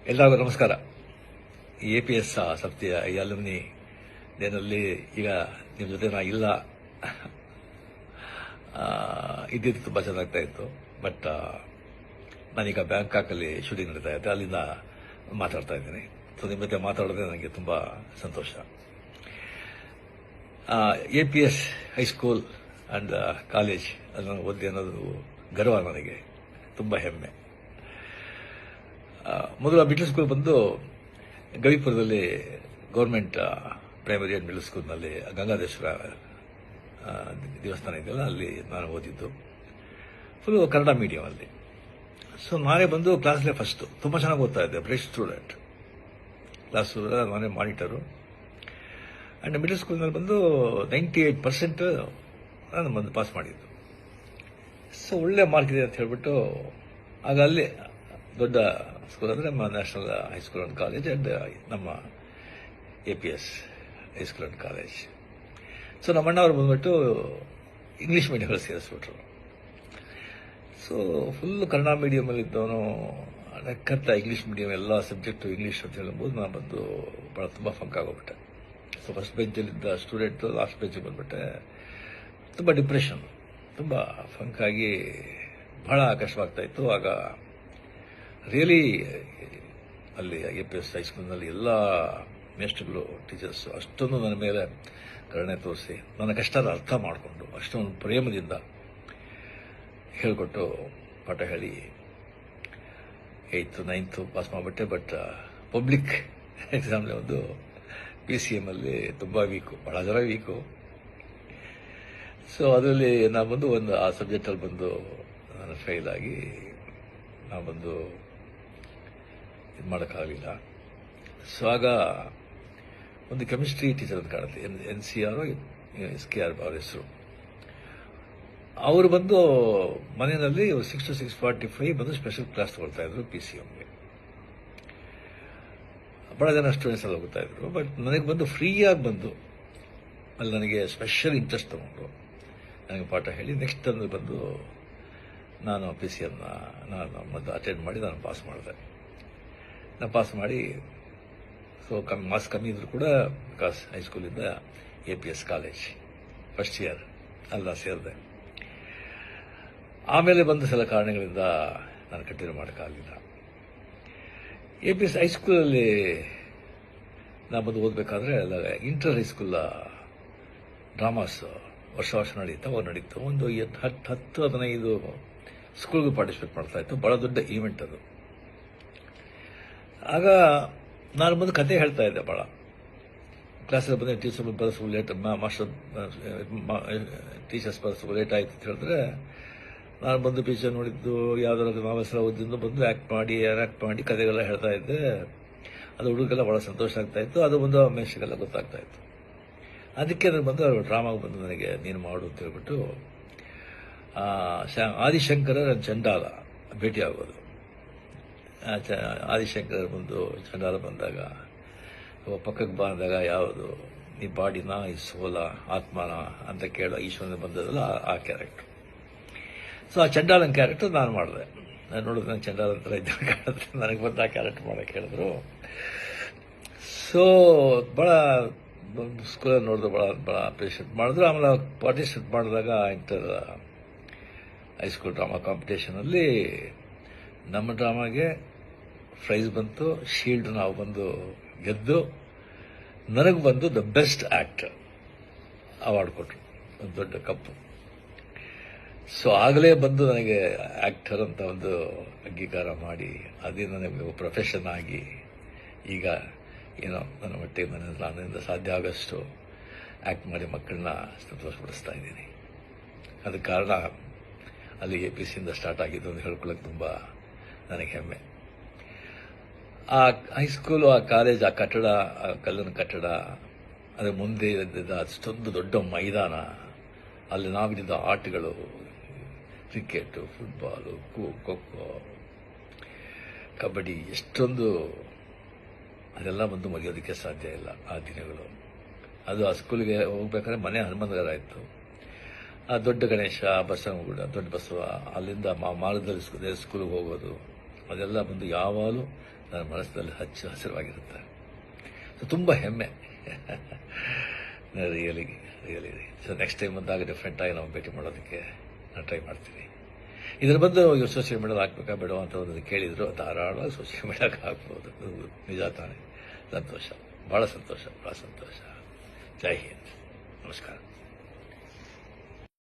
ಎಲ್ಲರಿಗೂ ನಮಸ್ಕಾರ. APS ಸಂಸ್ಥೆಯ ಈ ಅಲುಮಿನಿ ಡೇನಲ್ಲಿ ಈಗ ನಿಮ್ಮ ಜೊತೆ ನಾ ಇಲ್ಲ ಇದ್ದಿದ್ದು ತುಂಬ ಚೆನ್ನಾಗ್ತಾ ಇತ್ತು. ಬಟ್ ನಾನೀಗ ಬ್ಯಾಂಕಾಕಲ್ಲಿ ಶೂಟಿಂಗ್ ನಡೀತಾ ಇದ್ದೆ, ಅಲ್ಲಿಂದ ಮಾತಾಡ್ತಾ ಇದ್ದೀನಿ. ಸೊ ನಿಮ್ಮ ಜೊತೆ ಮಾತಾಡೋದೇ ನನಗೆ ತುಂಬ ಸಂತೋಷ. APS ಹೈಸ್ಕೂಲ್ ಆ್ಯಂಡ್ ಕಾಲೇಜ್ ಅದನ್ನು ಓದಿ ಅನ್ನೋದು ಗರ್ವ, ನನಗೆ ತುಂಬ ಹೆಮ್ಮೆ. ಮೊದಲು ಮಿಡ್ಲ್ ಸ್ಕೂಲ್ ಬಂದು ಗವಿಪುರದಲ್ಲಿ ಗೌರ್ಮೆಂಟ್ ಪ್ರೈಮರಿ ಆ್ಯಂಡ್ ಮಿಡ್ಲ್ ಸ್ಕೂಲ್ನಲ್ಲಿ ಗಂಗಾಧೇಶ್ವರ ದೇವಸ್ಥಾನ ಇದೆಯಲ್ಲ, ಅಲ್ಲಿ ನಾನು ಓದಿದ್ದು. ಫುಲ್ಲು ಕನ್ನಡ ಮೀಡಿಯಮಲ್ಲಿ. ಸೊ ನಾನೇ ಬಂದು ಕ್ಲಾಸ್ಲೇ ಫಸ್ಟು, ತುಂಬ ಚೆನ್ನಾಗಿ ಓದ್ತಾ ಇದ್ದೆ, ಬ್ರೈಟ್ ಸ್ಟೂಡೆಂಟ್. ಕ್ಲಾಸ್ ನಾನೇ ಮಾನಿಟರು. ಆ್ಯಂಡ್ ಮಿಡ್ಲ್ ಸ್ಕೂಲ್ನಲ್ಲಿ ಬಂದು 98% ನಾನು ಬಂದು ಪಾಸ್ ಮಾಡಿದ್ದು. ಸೊ ಒಳ್ಳೆ ಮಾರ್ಕ್ ಇದೆ ಅಂತ ಹೇಳಿಬಿಟ್ಟು ಆಗ ಅಲ್ಲಿ ದೊಡ್ಡ ಸ್ಕೂಲ್ ಅಂದರೆ ನಮ್ಮ national high school and college and ನಮ್ಮ APS high school and college. So ನಮ್ಮ ಅಣ್ಣವ್ರು ಬಂದ್ಬಿಟ್ಟು ಇಂಗ್ಲೀಷ್ ಮೀಡಿಯಮಲ್ಲಿ ಸೇರಿಸ್ಬಿಟ್ರು. ಸೊ ಫುಲ್ ಕನ್ನಡ ಮೀಡಿಯಮಲ್ಲಿದ್ದವನು ಕತ್ತ ಇಂಗ್ಲೀಷ್ ಮೀಡಿಯಮ್ ಎಲ್ಲ ಸಬ್ಜೆಕ್ಟು ಇಂಗ್ಲೀಷ್ ಅಂತ ಹೇಳ್ಬೋದು. ನಾನು ಬಂದು ಭಾಳ ತುಂಬ ಫಂಕ್ ಆಗೋಗ್ಬಿಟ್ಟೆ. ಸೊ ಫಸ್ಟ್ ಬೆಂಚಲ್ಲಿದ್ದ ಸ್ಟೂಡೆಂಟು ಲಾಸ್ಟ್ ಬೆಂಚಿಗೆ ಬಂದುಬಿಟ್ಟೆ. ತುಂಬ ಡಿಪ್ರೆಷನ್, ತುಂಬ ಫಂಕಾಗಿ ಬಹಳ ಕಷ್ಟವಾಗ್ತಾಯಿತ್ತು. ಆಗ ರಿಯಲಿ ಅಲ್ಲಿ APS ಹೈಸ್ಕೂಲ್ನಲ್ಲಿ ಎಲ್ಲ ಮೇಸ್ಟ್ರುಗಳು, ಟೀಚರ್ಸು ಅಷ್ಟೊಂದು ನನ್ನ ಮೇಲೆ ಕರುಣೆ ತೋರಿಸಿ ನನ್ನ ಕಷ್ಟದ ಅರ್ಥ ಮಾಡಿಕೊಂಡು ಅಷ್ಟೊಂದು ಪ್ರೇಮದಿಂದ ಹೇಳಿಕೊಟ್ಟು ಪಾಠ ಹೇಳಿ 8th 9th ಪಾಸ್ ಮಾಡಿಬಿಟ್ಟೆ. ಬಟ್ ಪಬ್ಲಿಕ್ ಎಕ್ಸಾಮ್ಲಿ ಒಂದು PCM ಅಲ್ಲಿ ತುಂಬ ವೀಕು, ಭಾಳ ಜನ ವೀಕು. ಸೊ ಅದರಲ್ಲಿ ನಾನು ಬಂದು ಆ ಸಬ್ಜೆಕ್ಟಲ್ಲಿ ಬಂದು ನಾನು ಫೇಲ್ ಆಗಿ ನಾನು ಬಂದು ಇದು ಮಾಡೋಕ್ಕಾಗಲಿಲ್ಲ. ಸೊ ಆಗ ಒಂದು ಕೆಮಿಸ್ಟ್ರಿ ಟೀಚರ್ ಅಂತ ಕಾಣುತ್ತೆ, NCR SKR ಅವ್ರ ಹೆಸರು. ಅವರು ಬಂದು ಮನೆಯಲ್ಲಿ 6 to 6:45 ಬಂದು ಸ್ಪೆಷಲ್ ಕ್ಲಾಸ್ ತಗೊಳ್ತಾ ಇದ್ರು PCMಗೆ. ಭಾಳ ಜನ ಸ್ಟೂಡೆಂಟ್ಸ್ ಎಲ್ಲ ಹೋಗ್ತಾ ಇದ್ರು. ಬಟ್ ನನಗೆ ಬಂದು ಫ್ರೀಯಾಗಿ ಬಂದು ಅಲ್ಲಿ ನನಗೆ ಸ್ಪೆಷಲ್ ಇಂಟ್ರೆಸ್ಟ್ ತಗೊಂಡು ನನಗೆ ಪಾಠ ಹೇಳಿ ನೆಕ್ಸ್ಟ್ ತಂದು ಬಂದು ನಾನು PCMನ ನಾನು ಮೊದಲು ಅಟೆಂಡ್ ಮಾಡಿ ನಾನು ಪಾಸ್ ಮಾಡಿದೆ. ನಾನು ಪಾಸ್ ಮಾಡಿ ಸೊ ಮಾರ್ಕ್ಸ್ ಕಮ್ಮಿ ಇದ್ರೂ ಕೂಡ ಬಿಕಾಸ್ ಹೈಸ್ಕೂಲಿಂದ APS ಕಾಲೇಜ್ ಫಸ್ಟ್ ಇಯರ್ ಅಲ್ಲ ಸೇರಿದೆ. ಆಮೇಲೆ ಬಂದ ಸಲ ಕಾರಣಗಳಿಂದ ನಾನು ಕಂಟಿನ್ಯೂ ಮಾಡೋಕ್ಕಾಗಲಿಲ್ಲ. APS ಹೈಸ್ಕೂಲಲ್ಲಿ ನಾನು ಬಂದು ಓದಬೇಕಾದ್ರೆ ಇಂಟರ್ ಹೈಸ್ಕೂಲ್ ಡ್ರಾಮಾಸ್ ವರ್ಷ ನಡೀತು. ಒಂದು 10-15 ಸ್ಕೂಲ್ಗೆ ಪಾರ್ಟಿಸಿಪೇಟ್ ಮಾಡ್ತಾ ಇತ್ತು. ಭಾಳ ದೊಡ್ಡ ಈವೆಂಟ್ ಅದು. ಆಗ ನಾನು ಬಂದು ಕತೆ ಹೇಳ್ತಾ ಇದ್ದೆ. ಭಾಳ ಕ್ಲಾಸಲ್ಲಿ ಬಂದರೆ ಟೀಚರ್ ಬರೆಸು ಲೇಟ್, ಮಾಸ್ಟರ್ ಟೀಚರ್ಸ್ ಬರೆಸು ಲೇಟ್ ಆಯಿತು ಅಂತ ಹೇಳಿದ್ರೆ ನಾನು ಬಂದು ಪಿಕ್ಚರ್ ನೋಡಿದ್ದು ಯಾವುದಾದ್ರು ನಾವೆಸರ ಓದಿದ್ದು ಬಂದು ಆ್ಯಕ್ಟ್ ಮಾಡಿ ಕತೆಗೆಲ್ಲ ಹೇಳ್ತಾ ಇದ್ದೆ. ಅದು ಹುಡುಗರಿಗೆಲ್ಲ ಭಾಳ ಸಂತೋಷ ಆಗ್ತಾ ಇತ್ತು. ಅದು ಬಂದು ಮೇಷ್ಟ್ರಿಗೆಲ್ಲ ಗೊತ್ತಾಗ್ತಾ ಇತ್ತು. ಅದಕ್ಕೆ ನನಗೆ ಬಂದು ಡ್ರಾಮಾಗೆ ಬಂದು ನನಗೆ ನೀನು ಮಾಡು ಅಂತ ಹೇಳ್ಬಿಟ್ಟು ಆದಿಶಂಕರ ಚಂಡಾಲ ಭೇಟಿ ಆಗೋದು. ಆದಿಶಂಕರ್ ಬಂದು ಚಂಡಾಲ ಬಂದಾಗ ಪಕ್ಕಕ್ಕೆ ಬಂದಾಗ ಯಾವುದು ಈ ಬಾಡಿನ, ಈ ಸೋಲ, ಆತ್ಮನ ಅಂತ ಕೇಳೋ ಈಶ್ವರನ ಬಂದದಲ್ಲ ಆ ಕ್ಯಾರೆಕ್ಟರ್. ಸೊ ಆ ಚಂಡಾಲನ ಕ್ಯಾರೆಕ್ಟರ್ ನಾನು ಮಾಡಿದೆ. ನಾನು ನೋಡಿದ್ರೆ ನಾನು ಚಂಡಾಲ ಥರ ಇದ್ದ ಕಾಣುತ್ತೆ. ನನಗೆ ಬಂದು ಆ ಕ್ಯಾರೆಕ್ಟರ್ ಮಾಡೋಕ್ಕೆ ಹೇಳಿದ್ರು. ಸೊ ಭಾಳ ಸ್ಕೂಲಲ್ಲಿ ನೋಡಿದ್ರು, ಭಾಳ ಅಪ್ರಿಷಿಯೇಟ್ ಮಾಡಿದ್ರು. ಆಮೇಲೆ ಪಾರ್ಟಿಸಿಪೇಟ್ ಮಾಡಿದಾಗ ಇಂಟರ್ ಹೈಸ್ಕೂಲ್ ಡ್ರಾಮಾ ಕಾಂಪಿಟೇಷನಲ್ಲಿ ನಮ್ಮ ಡ್ರಾಮಾಗೆ ಪ್ರೈಸ್ ಬಂತು, ಶೀಲ್ಡ್ ನಾವು ಬಂದು ಗೆದ್ದು ನನಗೆ ಬಂದು ದ ಬೆಸ್ಟ್ ಆ್ಯಕ್ಟರ್ ಅವಾರ್ಡ್ ಕೊಟ್ಟರು, ಒಂದು ದೊಡ್ಡ ಕಪ್ಪು. ಸೊ ಆಗಲೇ ಬಂದು ನನಗೆ ಆ್ಯಕ್ಟರ್ ಅಂತ ಒಂದು ಅಂಗೀಕಾರ ಮಾಡಿ ಅದೇ ನನಗೆ ಪ್ರೊಫೆಷನ್ ಆಗಿ ಈಗ ಏನೋ ನನ್ನ ಮಟ್ಟಿಗೆ ನನ್ನಿಂದ ಸಾಧ್ಯ ಆಗೋಷ್ಟು ಆ್ಯಕ್ಟ್ ಮಾಡಿ ಮಕ್ಕಳನ್ನ ಸಂತೋಷಪಡಿಸ್ತಾ ಇದ್ದೀನಿ. ಅದಕ್ಕೆ ಕಾರಣ ಅಲ್ಲಿ APSಯಿಂದ ಸ್ಟಾರ್ಟ್ ಆಗಿದ್ದು ಅಂತ ಹೇಳ್ಕೊಳ್ಳೋಕೆ ತುಂಬ ನನಗೆ ಹೆಮ್ಮೆ. ಆ ಹೈಸ್ಕೂಲು, ಆ ಕಾಲೇಜ್, ಆ ಕಟ್ಟಡ, ಆ ಕಲ್ಲಿನ ಕಟ್ಟಡ, ಅದರ ಮುಂದೆ ಇದ್ದಿದ್ದ ಅಷ್ಟೊಂದು ದೊಡ್ಡ ಮೈದಾನ, ಅಲ್ಲಿ ನಾವಿದ್ದ ಆಟಗಳು, ಕ್ರಿಕೆಟು, ಫುಟ್ಬಾಲು, ಖೋ-ಖೋ, ಕಬಡ್ಡಿ, ಎಷ್ಟೊಂದು ಅದೆಲ್ಲ ಬಂದು ಮರೆಯೋದಕ್ಕೆ ಸಾಧ್ಯ ಇಲ್ಲ ಆ ದಿನಗಳು. ಅದು ಆ ಸ್ಕೂಲಿಗೆ ಹೋಗ್ಬೇಕಾದ್ರೆ ಮನೆ ಹನುಮಂತಗರ ಇತ್ತು. ಆ ದೊಡ್ಡ ಗಣೇಶ, ಬಸವನಗುಡ, ದೊಡ್ಡ ಬಸವ, ಅಲ್ಲಿಂದ ಮಾರ್ಗದಲ್ಲಿ ಸ್ಕೂಲಿಗೆ ಹೋಗೋದು, ಅದೆಲ್ಲ ಬಂದು ಯಾವಾಗಲೂ ನನ್ನ ಮನಸ್ಸಿನಲ್ಲಿ ಹಸಿರವಾಗಿರುತ್ತೆ. ಸೊ ತುಂಬ ಹೆಮ್ಮೆ. ರಿಯಲಿ ಸೊ ನೆಕ್ಸ್ಟ್ ಟೈಮ್ ಬಂದಾಗ ಡೆಫಿನೆಟಾಗಿ ನಾವು ಭೇಟಿ ಮಾಡೋದಕ್ಕೆ ನಾನು ಟ್ರೈ ಮಾಡ್ತೀನಿ. ಇದರ ಬಂದು ಇವರು ಸೋಷಿಯಲ್ ಮೀಡಿಯಾದಲ್ಲಿ ಹಾಕ್ಬೇಕಾ ಬೇಡ ಅಂತ ಒಂದು ಕೇಳಿದ್ರು. ಧಾರಾಳವಾಗಿ ಸೋಷಿಯಲ್ ಮೀಡಿಯಾಕ್ಕೆ ಹಾಕ್ಬೋದು. ನಿಜ ತಾನೆ. ಸಂತೋಷ, ಭಾಳ ಸಂತೋಷ. ಜೈ ಹಿಂದ್. ನಮಸ್ಕಾರ.